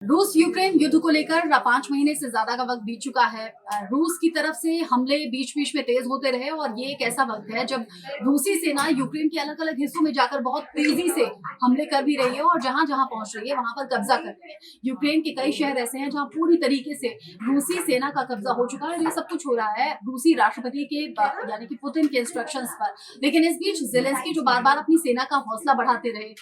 रूस यूक्रेन युद्ध को लेकर 5 महीने से ज्यादा का वक्त बीत चुका है। रूस की तरफ से हमले बीच बीच में तेज होते रहे और ये एक ऐसा वक्त है जब रूसी सेना यूक्रेन के अलग अलग हिस्सों में जाकर बहुत तेजी से हमले कर भी रही है और जहां जहां पहुंच रही है वहां पर कब्जा कर रही है। यूक्रेन के कई शहर ऐसे हैं जहां पूरी तरीके से रूसी सेना का कब्जा हो चुका है। ये सब कुछ हो रहा है रूसी राष्ट्रपति के यानी कि पुतिन के इंस्ट्रक्शंस पर। लेकिन इस बीच जेलेंस्की जो बार बार अपनी सेना का हौसला बढ़ाते रहे,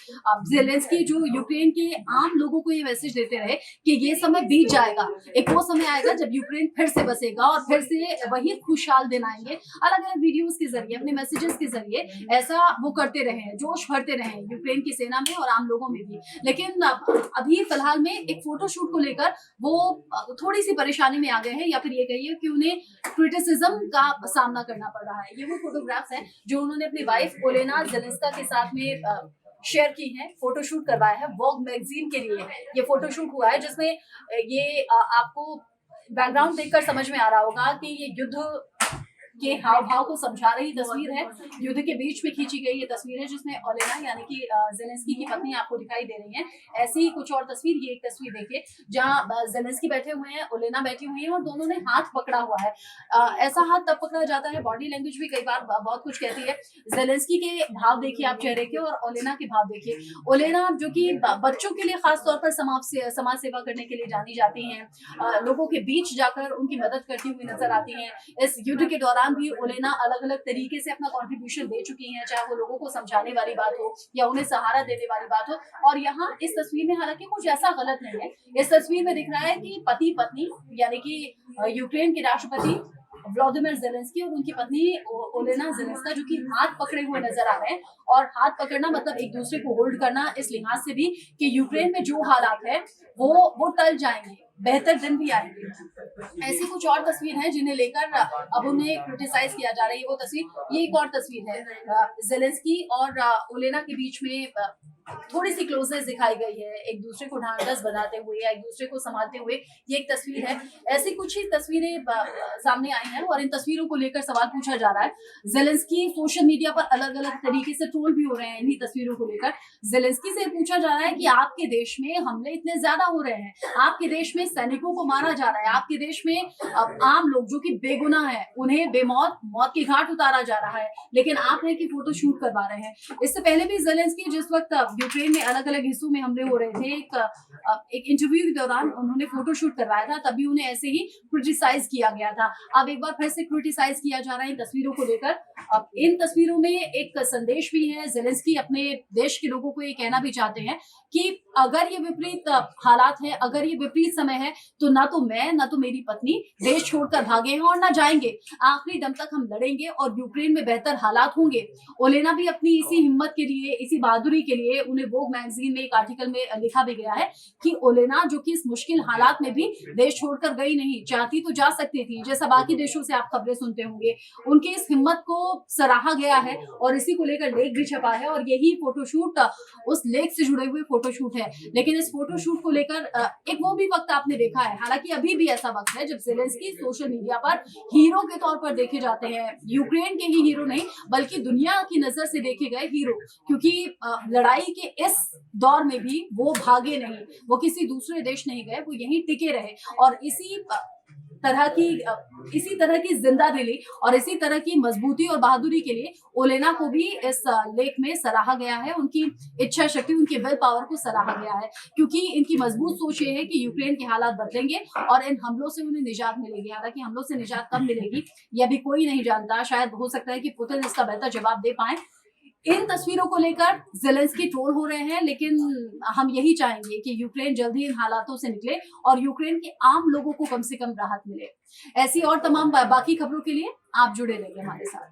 जेलेंस्की जो यूक्रेन के आम लोगों को ये मैसेज देते रहे कि ये समय बीत जाएगा, एक वो समय आएगा जब यूक्रेन फिर से बसेगा और फिर से वही खुशहाल दिन आएंगे। अलग अलग वीडियोस के जरिए, अपने मैसेजेस के जरिए ऐसा वो करते रहे, जोश भरते रहे यूक्रेन की सेना में और आम लोगों में भी। लेकिन अभी फिलहाल में एक फोटोशूट को लेकर वो थोड़ी सी परेशानी में आ गए हैं, या फिर ये कहिए कि उन्हें क्रिटिसिज्म का सामना करना पड़ रहा है। ये वो फोटोग्राफ्स हैं जो उन्होंने अपनी वाइफ ओलेना जेलेंस्का के साथ में शेयर की है, फोटोशूट करवाया है वोग मैगजीन के लिए। ये फोटोशूट हुआ है जिसमें ये आपको बैकग्राउंड देखकर समझ में आ रहा होगा कि ये युद्ध के हाव भाव को समझा रही तस्वीर है। युद्ध के बीच में खींची गई ये तस्वीर है जिसमें ओलेना यानी कि जेलेंस्की की पत्नी आपको दिखाई दे रही है। ऐसी ही कुछ और तस्वीर, ये एक तस्वीर देखिए जहां जेलेंस्की बैठे हुए हैं, ओलेना बैठी हुई है और दोनों ने हाथ पकड़ा हुआ है। ऐसा हाथ तब पकड़ा जाता है, बॉडी लैंग्वेज भी कई बार बहुत कुछ कहती है। जेलेंस्की के भाव देखिए आप चेहरे के और ओलेना के भाव देखिए। ओलेना जो कि बच्चों के लिए खास तौर पर समाज सेवा करने के लिए जानी जाती हैं, लोगों के बीच जाकर उनकी मदद करती हुई नजर आती हैं। इस युद्ध के दौरान भी ओलेना अलग अलग तरीके से अपना कंट्रीब्यूशन दे चुकी हैं, चाहे वो लोगों को समझाने वाली बात हो या उन्हें सहारा देने वाली बात हो। और यहाँ इस तस्वीर में हालांकि कुछ ऐसा गलत नहीं है। इस तस्वीर में दिख रहा है कि पति पत्नी यानी कि यूक्रेन के राष्ट्रपति व्लादिमीर जेलेंस्की और उनकी पत्नी ओलेना जेलेंस्का जो कि हाथ पकड़े हुए नजर आ रहे हैं। और हाथ पकड़ना मतलब एक दूसरे को होल्ड करना इस लिहाज से भी कि यूक्रेन में जो हालात है वो टल जाएंगे, बेहतर दिन भी आएंगे। ऐसी कुछ और तस्वीर है जिन्हें लेकर अब उन्हें क्रिटिसाइज किया जा रहा है। वो तस्वीर, ये एक और तस्वीर है जेलेंस्की और ओलेना के बीच में थोड़ी सी क्लोजनेस दिखाई गई है, एक दूसरे को ढांढस बनाते हुए या एक दूसरे को संभालते हुए। ये एक तस्वीर है। ऐसी कुछ ही तस्वीरें सामने आई हैं और इन तस्वीरों को लेकर सवाल पूछा जा रहा है। जेलेंस्की सोशल मीडिया पर अलग अलग तरीके से ट्रोल भी हो रहे हैं इन्हीं तस्वीरों को लेकर। जेलेंस्की से पूछा जा रहा है कि आपके देश में हमले इतने ज्यादा हो रहे हैं, आपके देश में सैनिकों को मारा जा रहा है, आपके देश में आम लोग जो कि बेगुनाह है उन्हें बेमौत मौत के घाट उतारा जा रहा है, लेकिन आप हैं कि फोटो शूट करवा रहे हैं। इससे पहले भी जेलेंस्की जिस वक्त यूक्रेन में अलग अलग हिस्सों में हमले हो रहे थे, एक इंटरव्यू के दौरान उन्होंने फोटोशूट करवाया था, तभी उन्हें ऐसे ही क्रिटिसाइज किया गया था। अब एक बार फिर से क्रिटिसाइज किया जा रहा है इन तस्वीरों को लेकर। अब इन तस्वीरों में एक संदेश भी है। जेलेंस्की अपने देश के लोगों को ये कहना भी चाहते हैं कि अगर ये विपरीत हालात है, अगर ये विपरीत समय है, तो ना तो मैं ना तो मेरी पत्नी देश छोड़कर भागे हैं और ना जाएंगे। आखिरी दम तक हम लड़ेंगे और यूक्रेन में बेहतर हालात होंगे। ओलेना भी अपनी इसी हिम्मत के लिए, इसी बहादुरी के लिए, उन्हें वोग मैगजीन में एक आर्टिकल में लिखा भी गया है कि ओलेना जो कि इस मुश्किल हालात में भी देश छोड़कर गई नहीं, चाहती तो जा सकती थी, जैसा बाकी देशों से आप खबरें सुनते होंगे। उनकी इस हिम्मत को सराहा गया है और इसी को लेकर लेख भी छपा है और यही फोटोशूट उस लेख से जुड़े हुए फोटोशूट है। लेकिन इस फोटोशूट को लेकर एक वो भी वक्त आपने देखा है, हालांकि अभी भी ऐसा वक्त है जब जेलेंस्की सोशल मीडिया पर हीरो के तौर पर देखे जाते हैं। यूक्रेन के ही हीरो नहीं बल्कि दुनिया की नजर से देखे गए हीरो, क्योंकि लड़ाई के इस दौर में भी वो भागे नहीं, वो किसी दूसरे देश नहीं गए, वो यहीं टिके रहे। और इसी तरह की जिंदा दिली और इसी तरह की मजबूती और बहादुरी के लिए ओलेना को भी इस लेख में सराहा गया है। उनकी इच्छा शक्ति, उनकी विल पावर को सराहा गया है, क्योंकि इनकी मजबूत सोच ये है कि यूक्रेन के हालात बदलेंगे और इन हमलों से उन्हें निजात मिलेगी। हालांकि हमलों से निजात कब मिलेगी यह भी कोई नहीं जानता। शायद हो सकता है कि पुतिन इसका बेहतर जवाब दे पाए। इन तस्वीरों को लेकर जेलेंस्की ट्रोल हो रहे हैं, लेकिन हम यही चाहेंगे कि यूक्रेन जल्दी इन हालातों से निकले और यूक्रेन के आम लोगों को कम से कम राहत मिले। ऐसी और तमाम बाकी खबरों के लिए आप जुड़े रहिए हमारे साथ।